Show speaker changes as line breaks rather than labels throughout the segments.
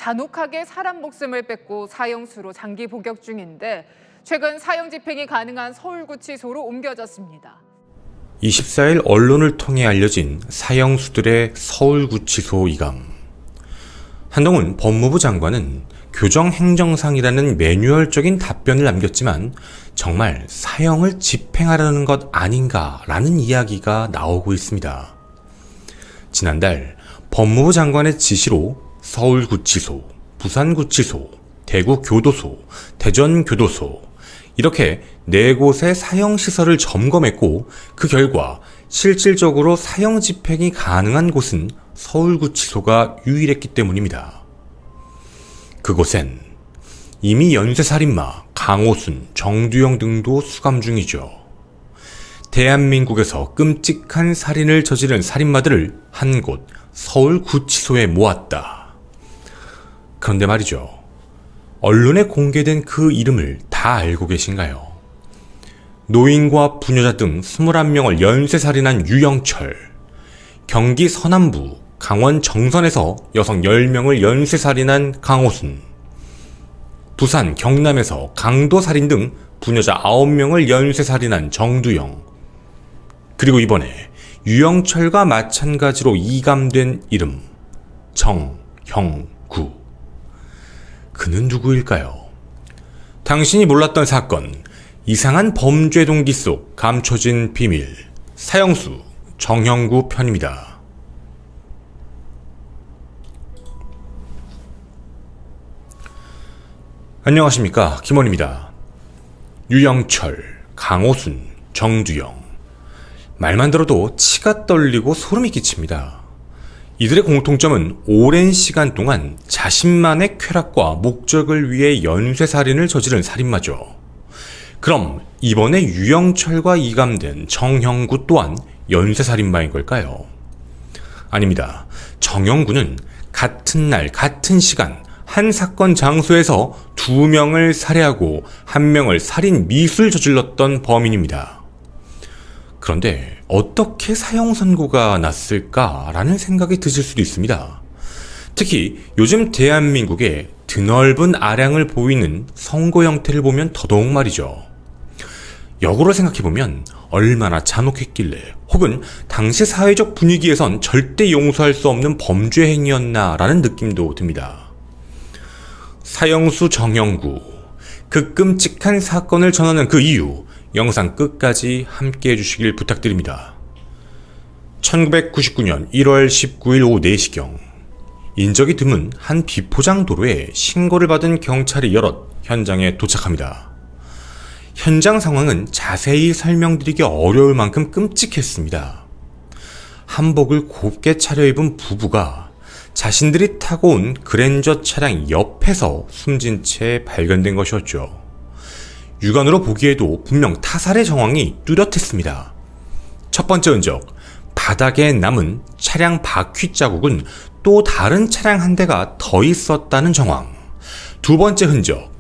잔혹하게 사람 목숨을 뺏고 사형수로 장기 복역 중인데 최근 사형 집행이 가능한 서울구치소로 옮겨졌습니다.
24일 언론을 통해 알려진 사형수들의 서울구치소 이감. 한동훈 법무부 장관은 교정행정상이라는 매뉴얼적인 답변을 남겼지만 정말 사형을 집행하려는 것 아닌가라는 이야기가 나오고 있습니다. 지난달 법무부 장관의 지시로 서울구치소, 부산구치소, 대구교도소, 대전교도소 이렇게 4곳의 사형시설을 점검했고 그 결과 실질적으로 사형 집행이 가능한 곳은 서울구치소가 유일했기 때문입니다. 그곳엔 이미 연쇄살인마 강오순, 정두영 등도 수감 중이죠. 대한민국에서 끔찍한 살인을 저지른 살인마들을 한 곳 서울구치소에 모았다. 그런데 말이죠. 언론에 공개된 그 이름을 다 알고 계신가요? 노인과 부녀자 등 21명을 연쇄살인한 유영철, 경기 서남부 강원 정선에서 여성 10명을 연쇄살인한 강오순, 부산 경남에서 강도살인 등 부녀자 9명을 연쇄살인한 정두영, 그리고 이번에 유영철과 마찬가지로 이감된 이름 정형구. 그는 누구일까요? 당신이 몰랐던 사건, 이상한 범죄 동기 속 감춰진 비밀, 사형수 정형구 편입니다. 안녕하십니까, 김원입니다. 유영철, 강오순, 정두영. 말만 들어도 치가 떨리고 소름이 끼칩니다. 이들의 공통점은 오랜 시간 동안 자신만의 쾌락과 목적을 위해 연쇄살인을 저지른 살인마죠. 그럼 이번에 유영철과 이감된 정형구 또한 연쇄살인마인 걸까요? 아닙니다. 정형구는 같은 날 같은 시간 한 사건 장소에서 2명을 살해하고 1명을 살인 미수를 저질렀던 범인입니다. 그런데 어떻게 사형 선고가 났을까라는 생각이 드실 수도 있습니다. 특히 요즘 대한민국의 드넓은 아량을 보이는 선고 형태를 보면 더더욱 말이죠. 역으로 생각해보면 얼마나 잔혹했길래 혹은 당시 사회적 분위기에선 절대 용서할 수 없는 범죄 행위였나라는 느낌도 듭니다. 사형수 정형구, 그 끔찍한 사건을 전하는 그 이유, 영상 끝까지 함께 해주시길 부탁드립니다. 1999년 1월 19일 오후 4시경 인적이 드문 한 비포장 도로에 신고를 받은 경찰이 여럿 현장에 도착합니다. 현장 상황은 자세히 설명드리기 어려울 만큼 끔찍했습니다. 한복을 곱게 차려입은 부부가 자신들이 타고 온 그랜저 차량 옆에서 숨진 채 발견된 것이었죠. 육안으로 보기에도 분명 타살의 정황이 뚜렷했습니다. 첫 번째 흔적, 바닥에 남은 차량 바퀴 자국은 또 다른 차량 한 대가 더 있었다는 정황. 두 번째 흔적,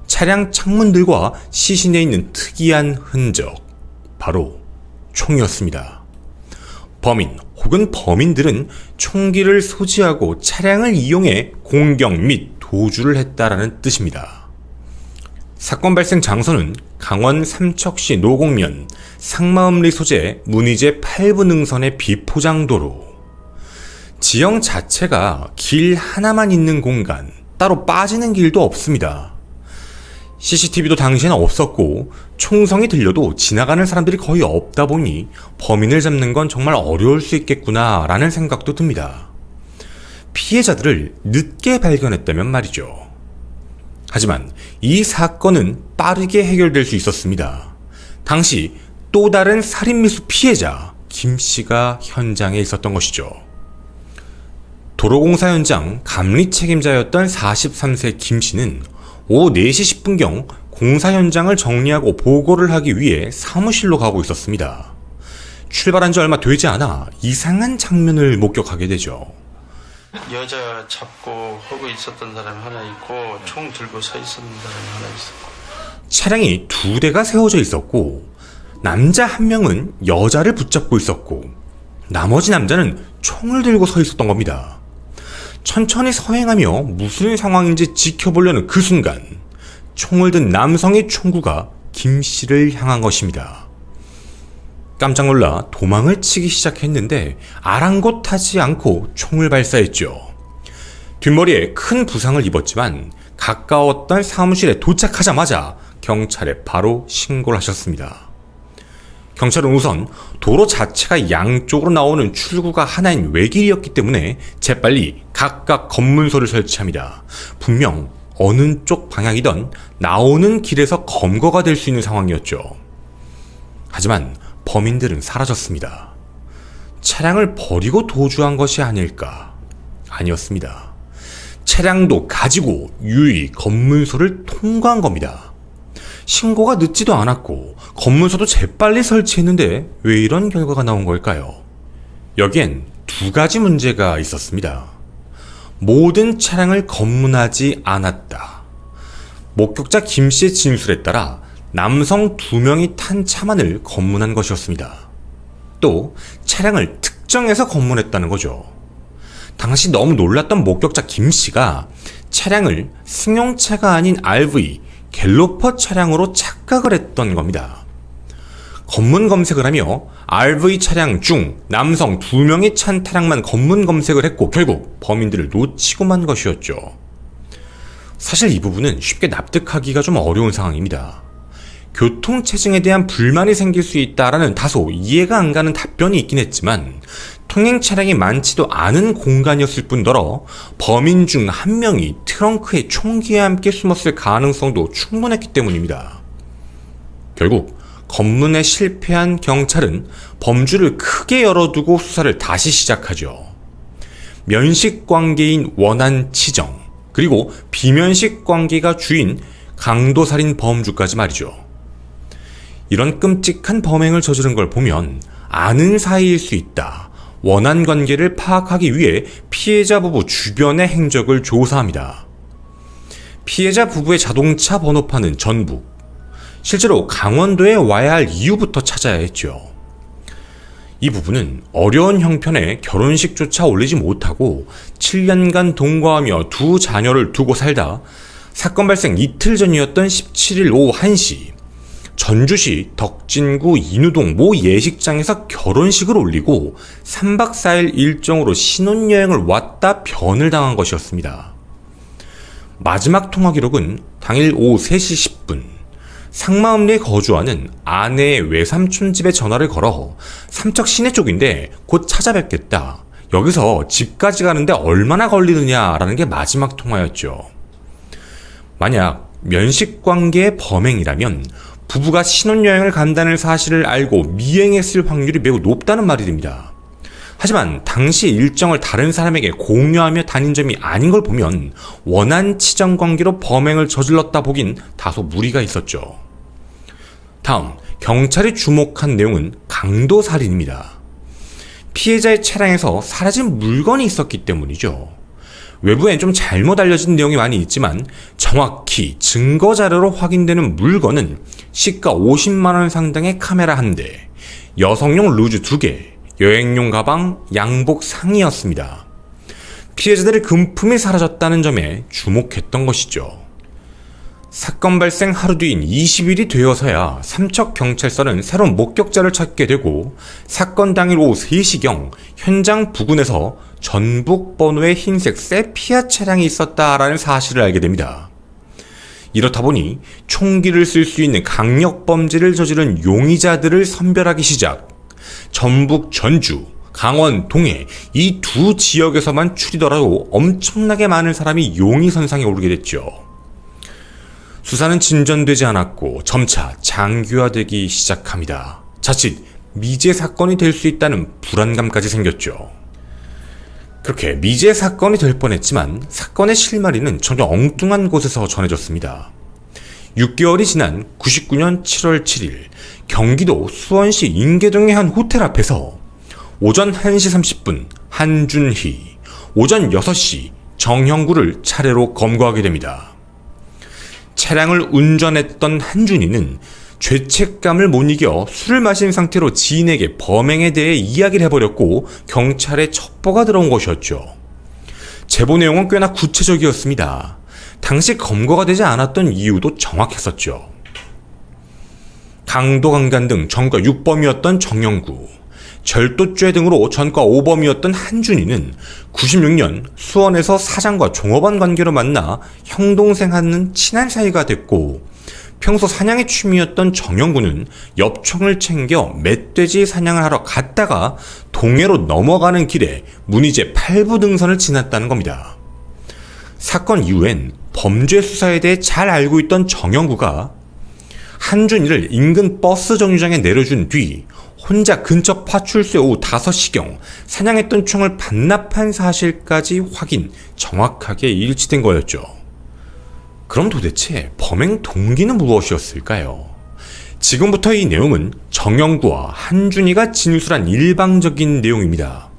차량 창문들과 시신에 있는 특이한 흔적, 바로 총이었습니다. 범인 혹은 범인들은 총기를 소지하고 차량을 이용해 공격 및 도주를 했다라는 뜻입니다. 사건 발생 장소는 강원 삼척시 노곡면 상마음리 소재 문의제 8부 능선의 비포장도로. 지형 자체가 길 하나만 있는 공간, 따로 빠지는 길도 없습니다. CCTV도 당시에는 없었고 총성이 들려도 지나가는 사람들이 거의 없다 보니 범인을 잡는 건 정말 어려울 수 있겠구나 라는 생각도 듭니다. 피해자들을 늦게 발견했다면 말이죠. 하지만 이 사건은 빠르게 해결될 수 있었습니다. 당시 또 다른 살인미수 피해자 김씨가 현장에 있었던 것이죠. 도로공사 현장 감리 책임자였던 43세 김씨는 오후 4시 10분경 공사 현장을 정리하고 보고를 하기 위해 사무실로 가고 있었습니다. 출발한 지 얼마 되지 않아 이상한 장면을 목격하게 되죠.
여자 잡고 하고 있었던 사람이 하나 있고 총 들고 서 있었던 사람이 하나 있었고,
차량이 2대가 세워져 있었고 남자 1명은 여자를 붙잡고 있었고 나머지 남자는 총을 들고 서 있었던 겁니다. 천천히 서행하며 무슨 상황인지 지켜보려는 그 순간 총을 든 남성의 총구가 김 씨를 향한 것입니다. 깜짝 놀라 도망을 치기 시작했는데 아랑곳하지 않고 총을 발사했죠. 뒷머리에 큰 부상을 입었지만 가까웠던 사무실에 도착하자마자 경찰에 바로 신고를 하셨습니다. 경찰은 우선 도로 자체가 양쪽으로 나오는 출구가 하나인 외길이었기 때문에 재빨리 각각 검문소를 설치합니다. 분명 어느 쪽 방향이든 나오는 길에서 검거가 될 수 있는 상황이었죠. 하지만 범인들은 사라졌습니다. 차량을 버리고 도주한 것이 아닐까? 아니었습니다. 차량도 가지고 유유히 검문소를 통과한 겁니다. 신고가 늦지도 않았고 검문소도 재빨리 설치했는데 왜 이런 결과가 나온 걸까요? 여기엔 두 가지 문제가 있었습니다. 모든 차량을 검문하지 않았다. 목격자 김 씨의 진술에 따라 남성 2명이 탄 차만을 검문한 것이었습니다. 또 차량을 특정해서 검문했다는 거죠. 당시 너무 놀랐던 목격자 김 씨가 차량을 승용차가 아닌 RV, 갤로퍼 차량으로 착각을 했던 겁니다. 검문 검색을 하며 RV 차량 중 남성 2명이 찬 차량만 검문 검색을 했고 결국 범인들을 놓치고 만 것이었죠. 사실 이 부분은 쉽게 납득하기가 좀 어려운 상황입니다. 교통체증에 대한 불만이 생길 수 있다라는 다소 이해가 안 가는 답변이 있긴 했지만 통행 차량이 많지도 않은 공간이었을 뿐더러 범인 중 한 명이 트렁크에 총기와 함께 숨었을 가능성도 충분했기 때문입니다. 결국 검문에 실패한 경찰은 범주를 크게 열어두고 수사를 다시 시작하죠. 면식관계인 원한 치정, 그리고 비면식 관계가 주인 강도살인 범주까지 말이죠. 이런 끔찍한 범행을 저지른 걸 보면 아는 사이일 수 있다. 원한 관계를 파악하기 위해 피해자 부부 주변의 행적을 조사합니다. 피해자 부부의 자동차 번호판은 전북. 실제로 강원도에 와야 할 이유부터 찾아야 했죠. 이 부부는 어려운 형편에 결혼식조차 올리지 못하고 7년간 동거하며 두 자녀를 두고 살다 사건 발생 이틀 전이었던 17일 오후 1시 전주시 덕진구 인우동 모 예식장에서 결혼식을 올리고 3박 4일 일정으로 신혼여행을 왔다 변을 당한 것이었습니다. 마지막 통화 기록은 당일 오후 3시 10분 상마읍리에 거주하는 아내의 외삼촌 집에 전화를 걸어 삼척 시내 쪽인데 곧 찾아뵙겠다. 여기서 집까지 가는데 얼마나 걸리느냐라는 게 마지막 통화였죠. 만약 면식관계의 범행이라면 부부가 신혼여행을 간다는 사실을 알고 미행했을 확률이 매우 높다는 말이 됩니다. 하지만 당시 일정을 다른 사람에게 공유하며 다닌 점이 아닌 걸 보면 원한 치정 관계로 범행을 저질렀다 보긴 다소 무리가 있었죠. 다음, 경찰이 주목한 내용은 강도살인입니다. 피해자의 차량에서 사라진 물건이 있었기 때문이죠. 외부엔 좀 잘못 알려진 내용이 많이 있지만 정확히 증거 자료로 확인되는 물건은 시가 50만원 상당의 카메라 1대, 여성용 루즈 2개, 여행용 가방, 양복 상의였습니다. 피해자들의 금품이 사라졌다는 점에 주목했던 것이죠. 사건 발생 하루 뒤인 20일이 되어서야 삼척경찰서는 새로운 목격자를 찾게 되고 사건 당일 오후 3시경 현장 부근에서 전북 번호의 흰색 세피아 차량이 있었다라는 사실을 알게 됩니다. 이렇다 보니 총기를 쓸 수 있는 강력범죄를 저지른 용의자들을 선별하기 시작. 전북 전주, 강원 동해 이 두 지역에서만 추리더라도 엄청나게 많은 사람이 용의 선상에 오르게 됐죠. 수사는 진전되지 않았고 점차 장기화되기 시작합니다. 자칫 미제 사건이 될 수 있다는 불안감까지 생겼죠. 그렇게 미제 사건이 될 뻔했지만 사건의 실마리는 전혀 엉뚱한 곳에서 전해졌습니다. 6개월이 지난 99년 7월 7일 경기도 수원시 인계동의 한 호텔 앞에서 오전 1시 30분 한준희, 오전 6시 정형구를 차례로 검거하게 됩니다. 차량을 운전했던 한준희는 죄책감을 못 이겨 술을 마신 상태로 지인에게 범행에 대해 이야기를 해버렸고 경찰에 첩보가 들어온 것이었죠. 제보 내용은 꽤나 구체적이었습니다. 당시 검거가 되지 않았던 이유도 정확했었죠. 강도 강간 등 전과 6범이었던 정영구, 절도죄 등으로 전과 5범이었던 한준이는 96년 수원에서 사장과 종업원 관계로 만나 형동생하는 친한 사이가 됐고, 평소 사냥의 취미였던 정영구는 엽총을 챙겨 멧돼지 사냥을 하러 갔다가 동해로 넘어가는 길에 문의제 8부 등선을 지났다는 겁니다. 사건 이후엔 범죄 수사에 대해 잘 알고 있던 정영구가 한준이를 인근 버스 정류장에 내려준 뒤 혼자 근처 파출소에 오후 5시경 사냥했던 총을 반납한 사실까지 확인, 정확하게 일치된 거였죠. 그럼 도대체 범행 동기는 무엇이었을까요? 지금부터 이 내용은 정영구와 한준이가 진술한 일방적인 내용입니다.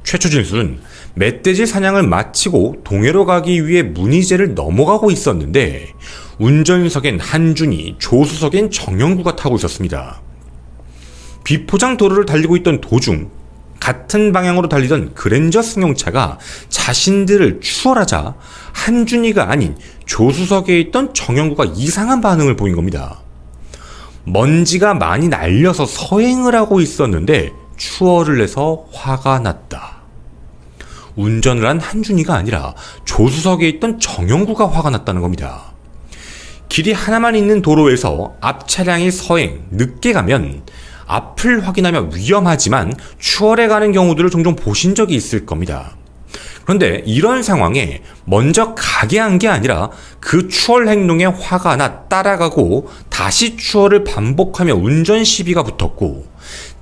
최초 진술은 멧돼지 사냥을 마치고 동해로 가기 위해 문의제를 넘어가고 있었는데 운전석엔 한준이, 조수석엔 정영구가 타고 있었습니다. 비포장 도로를 달리고 있던 도중 같은 방향으로 달리던 그랜저 승용차가 자신들을 추월하자 한준이가 아닌 조수석에 있던 정영구가 이상한 반응을 보인 겁니다. 먼지가 많이 날려서 서행을 하고 있었는데 추월을 해서 화가 났다. 운전을 한 한준이가 아니라 조수석에 있던 정영구가 화가 났다는 겁니다. 길이 하나만 있는 도로에서 앞 차량이 서행, 늦게 가면 앞을 확인하면 위험하지만 추월해 가는 경우들을 종종 보신 적이 있을 겁니다. 그런데 이런 상황에 먼저 가게 한 게 아니라 그 추월 행동에 화가 나 따라가고 다시 추월을 반복하며 운전 시비가 붙었고,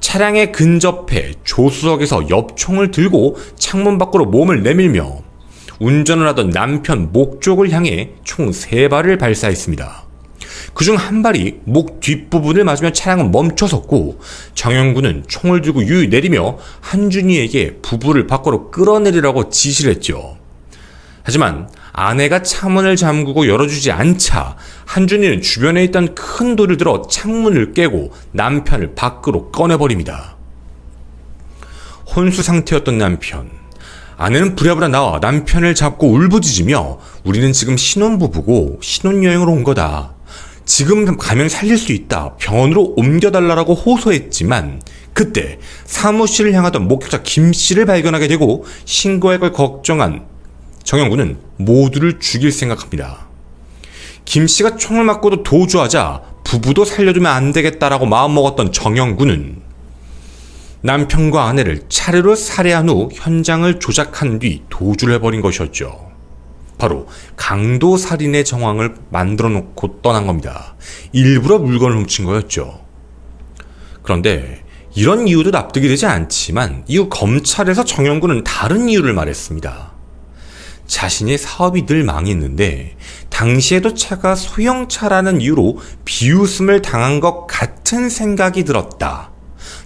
차량에 근접해 조수석에서 엽총을 들고 창문 밖으로 몸을 내밀며 운전을 하던 남편 목 쪽을 향해 총 3발을 발사했습니다. 그중 한 발이 목 뒷부분을 맞으며 차량은 멈춰섰고, 정영구는 총을 들고 유유 내리며 한준이에게 부부를 밖으로 끌어내리라고 지시를 했죠. 하지만 아내가 차문을 잠그고 열어주지 않자 한준이는 주변에 있던 큰 돌을 들어 창문을 깨고 남편을 밖으로 꺼내버립니다. 혼수 상태였던 남편, 아내는 부랴부랴 나와 남편을 잡고 울부짖으며 우리는 지금 신혼부부고 신혼여행으로 온 거다. 지금 가면 살릴 수 있다. 병원으로 옮겨달라고 호소했지만 그때 사무실을 향하던 목격자 김씨를 발견하게 되고 신고할 걸 걱정한 정영구는 모두를 죽일 생각합니다. 김씨가 총을 맞고도 도주하자 부부도 살려주면 안 되겠다라고 마음먹었던 정영구는 남편과 아내를 차례로 살해한 후 현장을 조작한 뒤 도주를 해버린 것이었죠. 바로 강도살인의 정황을 만들어 놓고 떠난 겁니다. 일부러 물건을 훔친 거였죠. 그런데 이런 이유도 납득이 되지 않지만 이후 검찰에서 정영구는 다른 이유를 말했습니다. 자신의 사업이 늘 망했는데 당시에도 차가 소형차라는 이유로 비웃음을 당한 것 같은 생각이 들었다.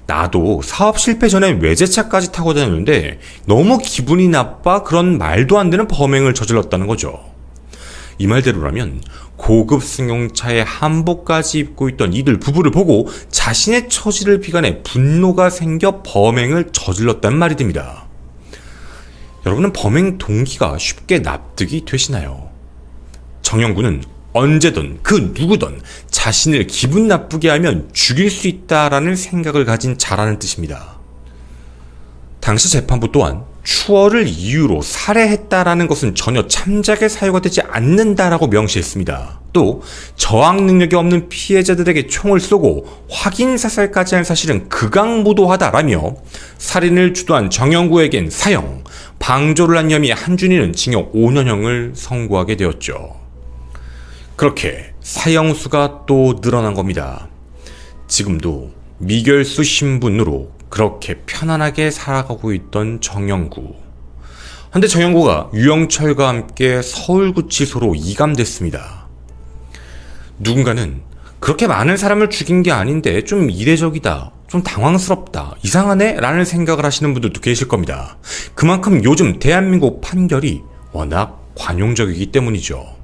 나도 사업 실패 전에 외제차까지 타고 다녔는데 너무 기분이 나빠 그런 말도 안 되는 범행을 저질렀다는 거죠. 이 말대로라면 고급 승용차에 한복까지 입고 있던 이들 부부를 보고 자신의 처지를 비관해 분노가 생겨 범행을 저질렀단 말이 됩니다. 여러분은 범행 동기가 쉽게 납득이 되시나요? 정영구는 언제든 그 누구든 자신을 기분 나쁘게 하면 죽일 수 있다라는 생각을 가진 자라는 뜻입니다. 당시 재판부 또한 추월을 이유로 살해했다라는 것은 전혀 참작에 사유가 되지 않는다라고 명시했습니다. 또 저항 능력이 없는 피해자들에게 총을 쏘고 확인 사살까지 한 사실은 극악무도하다라며 살인을 주도한 정영구에겐 사형, 방조를 한 혐의의 한준이는 징역 5년형을 선고하게 되었죠. 그렇게 사형수가 또 늘어난 겁니다. 지금도 미결수 신분으로 그렇게 편안하게 살아가고 있던 정영구. 그런데 정영구가 유영철과 함께 서울구치소로 이감됐습니다. 누군가는 그렇게 많은 사람을 죽인 게 아닌데 좀 이례적이다, 좀 당황스럽다, 이상하네? 라는 생각을 하시는 분들도 계실 겁니다. 그만큼 요즘 대한민국 판결이 워낙 관용적이기 때문이죠.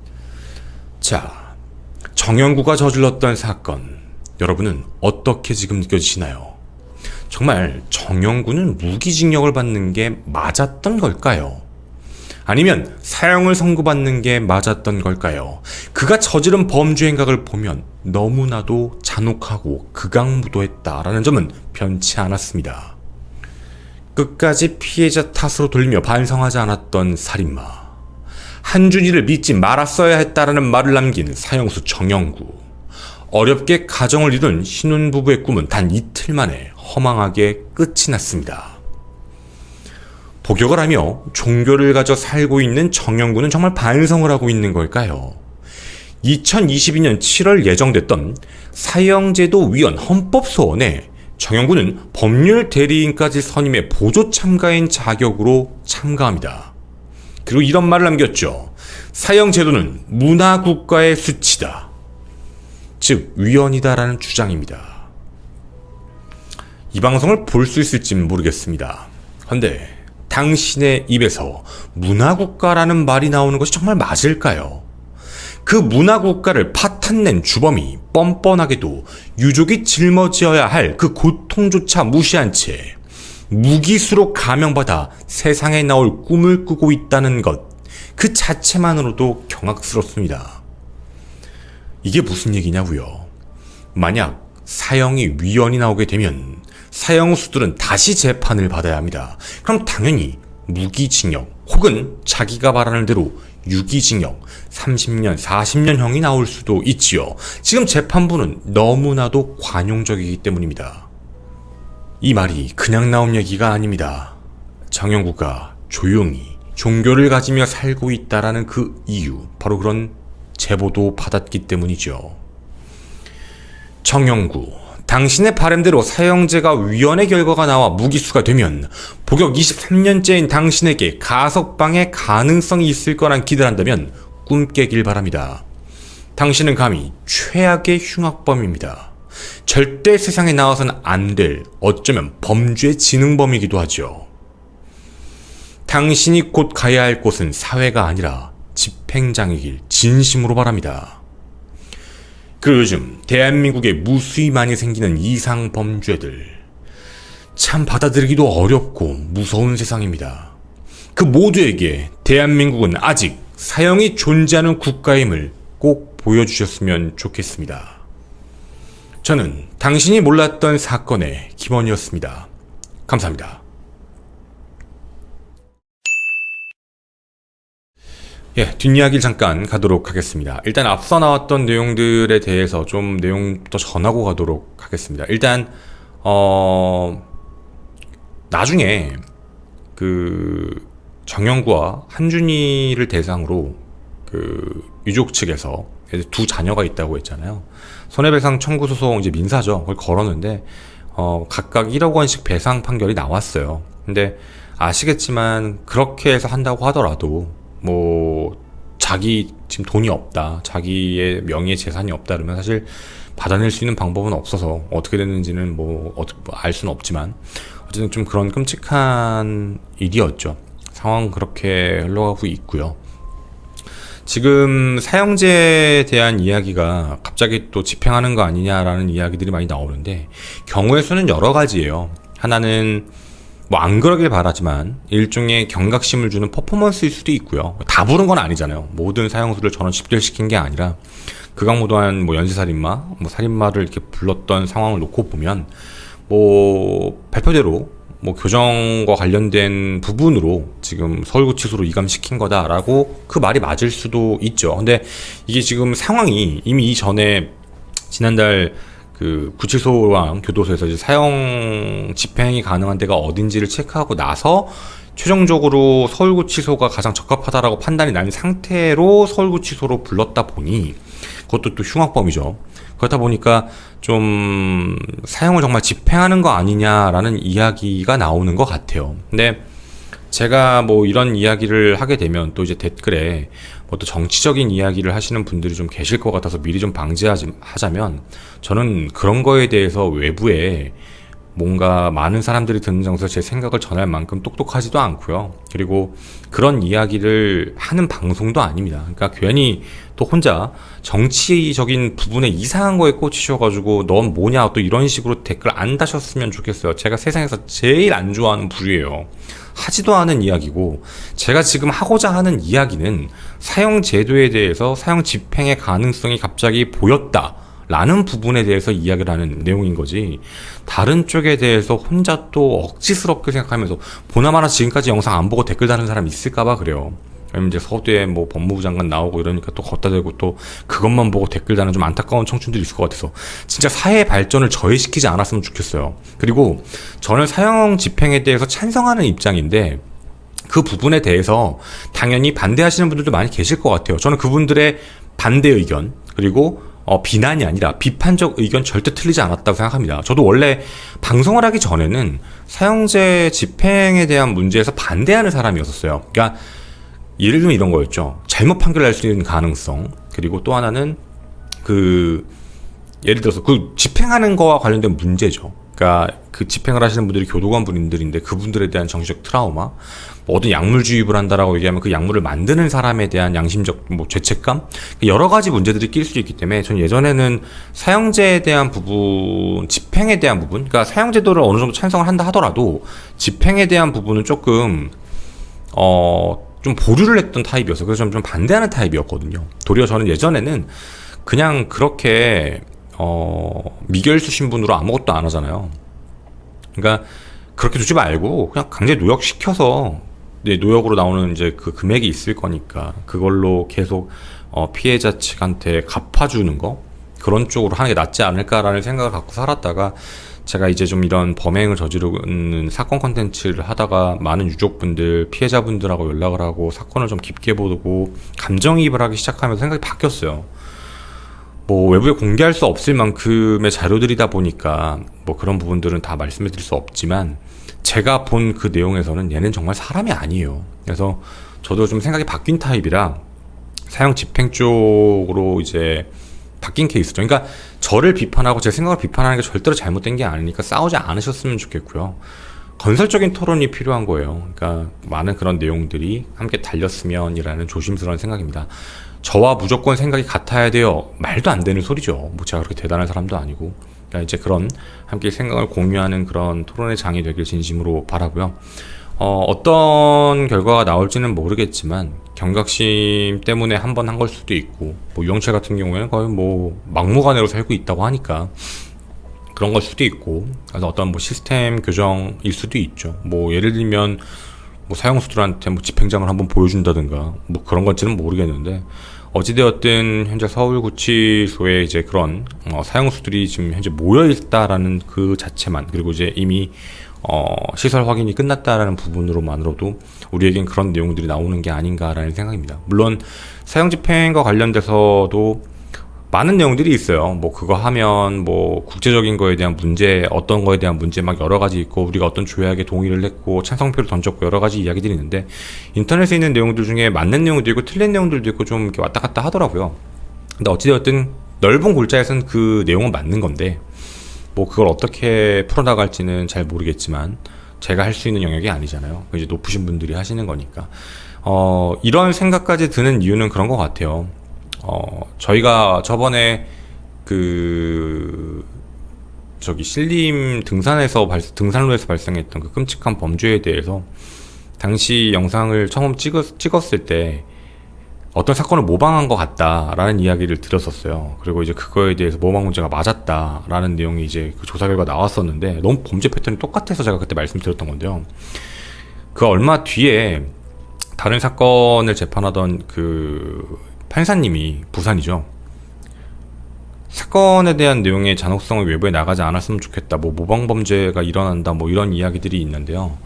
자, 정영구가 저질렀던 사건, 여러분은 어떻게 지금 느껴지시나요? 정말 정영구는 무기징역을 받는 게 맞았던 걸까요? 아니면 사형을 선고받는 게 맞았던 걸까요? 그가 저지른 범죄 행각을 보면 너무나도 잔혹하고 극악무도했다라는 점은 변치 않았습니다. 끝까지 피해자 탓으로 돌리며 반성하지 않았던 살인마. 한준이를 믿지 말았어야 했다라는 말을 남긴 사형수 정영구. 어렵게 가정을 이룬 신혼부부의 꿈은 단 이틀 만에 허망하게 끝이 났습니다. 복역을 하며 종교를 가져 살고 있는 정영구는 정말 반성을 하고 있는 걸까요? 2022년 7월 예정됐던 사형제도 위원 헌법소원에 정영구는 법률 대리인까지 선임해 보조 참가인 자격으로 참가합니다. 그리고 이런 말을 남겼죠. 사형제도는 문화국가의 수치다. 즉 위헌이다라는 주장입니다. 이 방송을 볼 수 있을진 모르겠습니다. 그런데 당신의 입에서 문화국가라는 말이 나오는 것이 정말 맞을까요? 그 문화국가를 파탄낸 주범이 뻔뻔하게도 유족이 짊어져야 할 그 고통조차 무시한 채 무기수로 감형받아 세상에 나올 꿈을 꾸고 있다는 것, 그 자체만으로도 경악스럽습니다. 이게 무슨 얘기냐고요? 만약 사형이 위헌이 나오게 되면 사형수들은 다시 재판을 받아야 합니다. 그럼 당연히 무기징역 혹은 자기가 말하는 대로 유기징역 30년, 40년형이 나올 수도 있지요. 지금 재판부는 너무나도 관용적이기 때문입니다. 이 말이 그냥 나온 얘기가 아닙니다. 정영구가 조용히 종교를 가지며 살고 있다라는 그 이유, 바로 그런 제보도 받았기 때문이죠. 정영구, 당신의 바람대로 사형제가 위헌의 결과가 나와 무기수가 되면 복역 23년째인 당신에게 가석방의 가능성이 있을 거란 기대를 한다면 꿈 깨길 바랍니다. 당신은 감히 최악의 흉악범입니다. 절대 세상에 나와서는 안 될, 어쩌면 범죄 지능범이기도 하죠. 당신이 곧 가야 할 곳은 사회가 아니라 집행장이길 진심으로 바랍니다. 그리고 요즘 대한민국에 무수히 많이 생기는 이상범죄들, 참 받아들이기도 어렵고 무서운 세상입니다. 그 모두에게 대한민국은 아직 사형이 존재하는 국가임을 꼭 보여주셨으면 좋겠습니다. 저는 당신이 몰랐던 사건의 김원이었습니다. 감사합니다. 예, 뒷이야기를 잠깐 가도록 하겠습니다. 일단 앞서 나왔던 내용들에 대해서 좀 내용부터 전하고 가도록 하겠습니다. 일단 나중에 그 정영구와 한준이를 대상으로 그 유족 측에서 두 자녀가 있다고 했잖아요. 손해배상 청구 소송, 이제 민사죠. 그걸 걸었는데 각각 1억 원씩 배상 판결이 나왔어요. 근데 아시겠지만 그렇게 해서 한다고 하더라도 뭐 자기 지금 돈이 없다, 자기의 명의의 재산이 없다 그러면 사실 받아낼 수 있는 방법은 없어서 어떻게 됐는지는 뭐 알 수는 없지만 어쨌든 좀 그런 끔찍한 일이었죠. 상황은 그렇게 흘러가고 있고요. 지금 사형제에 대한 이야기가 갑자기 또 집행하는 거 아니냐라는 이야기들이 많이 나오는데 경우의 수는 여러 가지예요. 하나는 뭐 안 그러길 바라지만 일종의 경각심을 주는 퍼포먼스일 수도 있고요. 다 부른 건 아니잖아요. 모든 사형수를 전원 집결시킨 게 아니라 극악무도한 뭐 연쇄살인마, 뭐 살인마를 이렇게 불렀던 상황을 놓고 보면 뭐 발표대로 뭐 교정과 관련된 부분으로 지금 서울구치소로 이감시킨 거다라고 그 말이 맞을 수도 있죠. 근데 이게 지금 상황이 이미 이전에 지난달 그 구치소랑 교도소에서 이제 사형 집행이 가능한 데가 어딘지를 체크하고 나서 최종적으로 서울구치소가 가장 적합하다라고 판단이 난 상태로 서울구치소로 불렀다 보니 그것도 또 흉악범이죠. 그렇다 보니까 좀 사형을 정말 집행하는 거 아니냐라는 이야기가 나오는 것 같아요. 근데 제가 뭐 이런 이야기를 하게 되면 또 이제 댓글에 뭐 또 정치적인 이야기를 하시는 분들이 좀 계실 것 같아서 미리 좀 방지하자면, 저는 그런 거에 대해서 외부에 뭔가 많은 사람들이 듣는 장소에서 제 생각을 전할 만큼 똑똑하지도 않고요. 그리고 그런 이야기를 하는 방송도 아닙니다. 그러니까 괜히 또 혼자 정치적인 부분에 이상한 거에 꽂히셔가지고 넌 뭐냐 또 이런 식으로 댓글 안 다셨으면 좋겠어요. 제가 세상에서 제일 안 좋아하는 부류예요. 하지도 않은 이야기고, 제가 지금 하고자 하는 이야기는 사형 제도에 대해서 사형 집행의 가능성이 갑자기 보였다 라는 부분에 대해서 이야기를 하는 내용인 거지, 다른 쪽에 대해서 혼자 또 억지스럽게 생각하면서, 보나마나 지금까지 영상 안 보고 댓글 다는 사람 있을까봐 그래요. 왜냐면 이제 서두에 뭐 법무부 장관 나오고 이러니까 또 걷다 대고 또 그것만 보고 댓글 다는 좀 안타까운 청춘들이 있을 것 같아서 진짜 사회 발전을 저해시키지 않았으면 좋겠어요. 그리고 저는 사형 집행에 대해서 찬성하는 입장인데, 그 부분에 대해서 당연히 반대하시는 분들도 많이 계실 것 같아요. 저는 그분들의 반대 의견, 그리고 비난이 아니라 비판적 의견 절대 틀리지 않았다고 생각합니다. 저도 원래 방송을 하기 전에는 사형제 집행에 대한 문제에서 반대하는 사람이었어요. 그러니까 예를 들면 이런 거였죠. 잘못 판결할 수 있는 가능성, 그리고 또 하나는 예를 들어서 그 집행하는 거와 관련된 문제죠. 그러니까 그 집행을 하시는 분들이 교도관 분들인데 그분들에 대한 정신적 트라우마, 뭐 어떤 약물 주입을 한다라고 얘기하면 그 약물을 만드는 사람에 대한 양심적 뭐 죄책감, 여러 가지 문제들이 낄 수 있기 때문에 전 예전에는 사형제에 대한 부분, 집행에 대한 부분, 그러니까 사형제도를 어느 정도 찬성을 한다 하더라도 집행에 대한 부분은 조금 좀 보류를 했던 타입이어서, 그래서 좀 반대하는 타입이었거든요. 도리어 저는 예전에는 그냥 그렇게 미결수 신분으로 아무것도 안 하잖아요. 그러니까 그렇게 두지 말고 그냥 강제 노역시켜서, 노역으로 나오는 이제 그 금액이 있을 거니까 그걸로 계속 피해자 측한테 갚아주는 거, 그런 쪽으로 하는 게 낫지 않을까라는 생각을 갖고 살았다가, 제가 이제 좀 이런 범행을 저지르는 사건 컨텐츠를 하다가 많은 유족분들, 피해자분들하고 연락을 하고 사건을 좀 깊게 보고 감정이입을 하기 시작하면서 생각이 바뀌었어요. 뭐 외부에 공개할 수 없을 만큼의 자료들이다 보니까 뭐 그런 부분들은 다 말씀을 드릴 수 없지만, 제가 본 그 내용에서는 얘는 정말 사람이 아니에요. 그래서 저도 좀 생각이 바뀐 타입이라 사형 집행 쪽으로 이제 바뀐 케이스죠. 그러니까 저를 비판하고 제 생각을 비판하는 게 절대로 잘못된 게 아니니까 싸우지 않으셨으면 좋겠고요. 건설적인 토론이 필요한 거예요. 그러니까 많은 그런 내용들이 함께 달렸으면이라는 조심스러운 생각입니다. 저와 무조건 생각이 같아야 돼요, 말도 안 되는 소리죠. 뭐 제가 그렇게 대단한 사람도 아니고. 그러니까 이제 그런 함께 생각을 공유하는 그런 토론의 장이 되길 진심으로 바라고요. 어떤 결과가 나올지는 모르겠지만 경각심 때문에 한 번 한 걸 수도 있고, 뭐 유영철 같은 경우에는 거의 뭐 막무가내로 살고 있다고 하니까 그런 걸 수도 있고, 그래서 어떤 뭐 시스템 교정일 수도 있죠. 뭐 예를 들면 뭐 사형수들한테 뭐 집행장을 한번 보여준다든가 뭐 그런 건지는 모르겠는데, 어찌되었든 현재 서울구치소에 이제 그런 사형수들이 지금 현재 모여있다라는 그 자체만, 그리고 이제 이미 시설 확인이 끝났다라는 부분으로만으로도 우리에겐 그런 내용들이 나오는 게 아닌가라는 생각입니다. 물론 사형 집행과 관련돼서도 많은 내용들이 있어요. 뭐 그거 하면 뭐 국제적인 거에 대한 문제, 어떤 거에 대한 문제 막 여러 가지 있고, 우리가 어떤 조약에 동의를 했고 찬성표를 던졌고 여러 가지 이야기들이 있는데, 인터넷에 있는 내용들 중에 맞는 내용도 있고 틀린 내용들도 있고 좀 이렇게 왔다 갔다 하더라고요. 근데 어찌되었든 넓은 골자에서는 그 내용은 맞는 건데, 뭐 그걸 어떻게 풀어나갈지는 잘 모르겠지만 제가 할 수 있는 영역이 아니잖아요. 이제 높으신 분들이 하시는 거니까. 이런 생각까지 드는 이유는 그런 것 같아요. 저희가 저번에 신림 등산로에서 발생했던 그 끔찍한 범죄에 대해서 당시 영상을 처음 찍었을 때 어떤 사건을 모방한 것 같다라는 이야기를 드렸었어요. 그리고 이제 그거에 대해서 모방 문제가 맞았다라는 내용이 이제 그 조사 결과 나왔었는데, 너무 범죄 패턴이 똑같아서 제가 그때 말씀드렸던 건데요. 그 얼마 뒤에 다른 사건을 재판하던 그 판사님이, 부산이죠, 사건에 대한 내용의 잔혹성을 외부에 나가지 않았으면 좋겠다, 뭐 모방범죄가 일어난다, 뭐 이런 이야기들이 있는데요.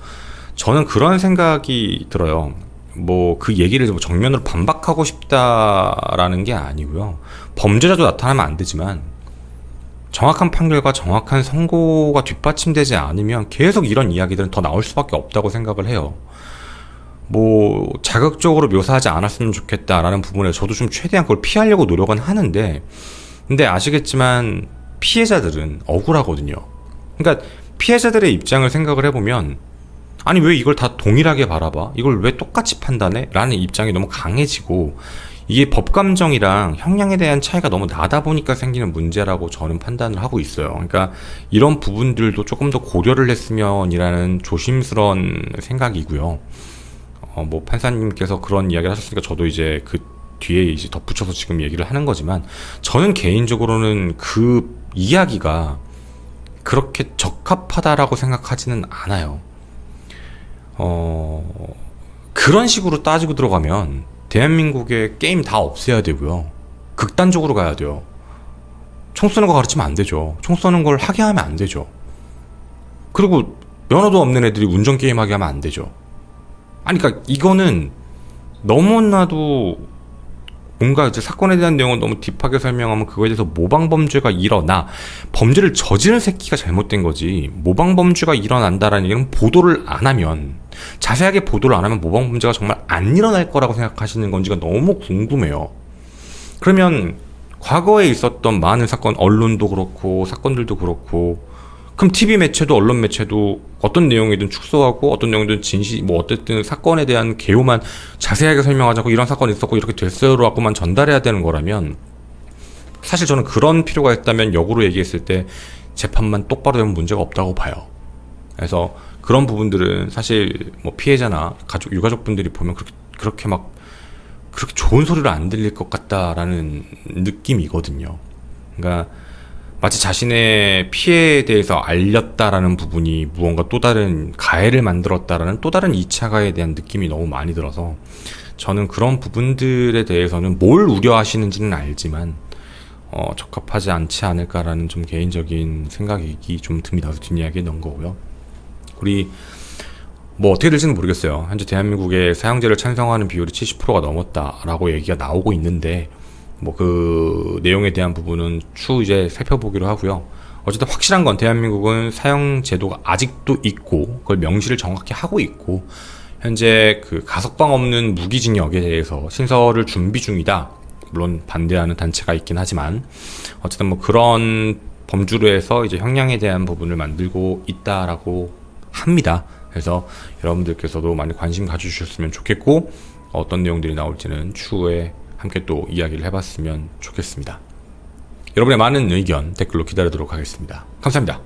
저는 그런 생각이 들어요. 뭐 그 얘기를 뭐 정면으로 반박하고 싶다라는 게 아니고요. 범죄자도 나타나면 안 되지만 정확한 판결과 정확한 선고가 뒷받침되지 않으면 계속 이런 이야기들은 더 나올 수밖에 없다고 생각을 해요. 뭐 자극적으로 묘사하지 않았으면 좋겠다라는 부분에 저도 좀 최대한 그걸 피하려고 노력은 하는데, 근데 아시겠지만 피해자들은 억울하거든요. 그러니까 피해자들의 입장을 생각을 해보면, 아니 왜 이걸 다 동일하게 바라봐? 이걸 왜 똑같이 판단해? 라는 입장이 너무 강해지고, 이게 법감정이랑 형량에 대한 차이가 너무 나다 보니까 생기는 문제라고 저는 판단을 하고 있어요. 그러니까 이런 부분들도 조금 더 고려를 했으면이라는 조심스러운 생각이고요. 뭐 판사님께서 그런 이야기를 하셨으니까 저도 이제 그 뒤에 이제 덧붙여서 지금 얘기를 하는 거지만, 저는 개인적으로는 그 이야기가 그렇게 적합하다라고 생각하지는 않아요. 그런 식으로 따지고 들어가면 대한민국의 게임 다 없애야 되고요. 극단적으로 가야 돼요. 총 쏘는 거 가르치면 안 되죠. 총 쏘는 걸 하게 하면 안 되죠. 그리고 면허도 없는 애들이 운전 게임 하게 하면 안 되죠. 아니, 그러니까 이거는 너무나도 뭔가 이제 사건에 대한 내용을 너무 딥하게 설명하면 그거에 대해서 모방범죄가 일어나, 범죄를 저지른 새끼가 잘못된 거지, 모방범죄가 일어난다라는 얘기는 보도를 안 하면, 자세하게 보도를 안 하면 모방범죄가 정말 안 일어날 거라고 생각하시는 건지가 너무 궁금해요. 그러면 과거에 있었던 많은 사건, 언론도 그렇고 사건들도 그렇고, 그럼 TV 매체도 언론 매체도 어떤 내용이든 축소하고 어떤 내용이든 뭐 어쨌든 사건에 대한 개요만 자세하게 설명하자고, 이런 사건이 있었고 이렇게 됐어요로 하고만 전달해야 되는 거라면, 사실 저는 그런 필요가 있다면 역으로 얘기했을 때 재판만 똑바로 되면 문제가 없다고 봐요. 그래서 그런 부분들은 사실 뭐 피해자나 유가족분들이 보면 그렇게 좋은 소리로 안 들릴 것 같다라는 느낌이거든요. 그러니까 마치 자신의 피해에 대해서 알렸다라는 부분이 무언가 또 다른 가해를 만들었다라는 또 다른 2차 가해에 대한 느낌이 너무 많이 들어서, 저는 그런 부분들에 대해서는 뭘 우려하시는지는 알지만 적합하지 않지 않을까라는 좀 개인적인 생각이 좀 듭니다. 그래서 뒷이야기에 넣은 거고요. 우리 뭐 어떻게 될지는 모르겠어요. 현재 대한민국의 사형제를 찬성하는 비율이 70%가 넘었다라고 얘기가 나오고 있는데, 뭐 그 내용에 대한 부분은 추후 이제 살펴보기로 하고요. 어쨌든 확실한 건 대한민국은 사형 제도가 아직도 있고, 그걸 명시를 정확히 하고 있고, 현재 그 가석방 없는 무기징역에 대해서 신설을 준비 중이다. 물론 반대하는 단체가 있긴 하지만, 어쨌든 뭐 그런 범주로 해서 이제 형량에 대한 부분을 만들고 있다라고 합니다. 그래서 여러분들께서도 많이 관심 가져주셨으면 좋겠고, 어떤 내용들이 나올지는 추후에 함께 또 이야기를 해봤으면 좋겠습니다. 여러분의 많은 의견 댓글로 기다리도록 하겠습니다. 감사합니다.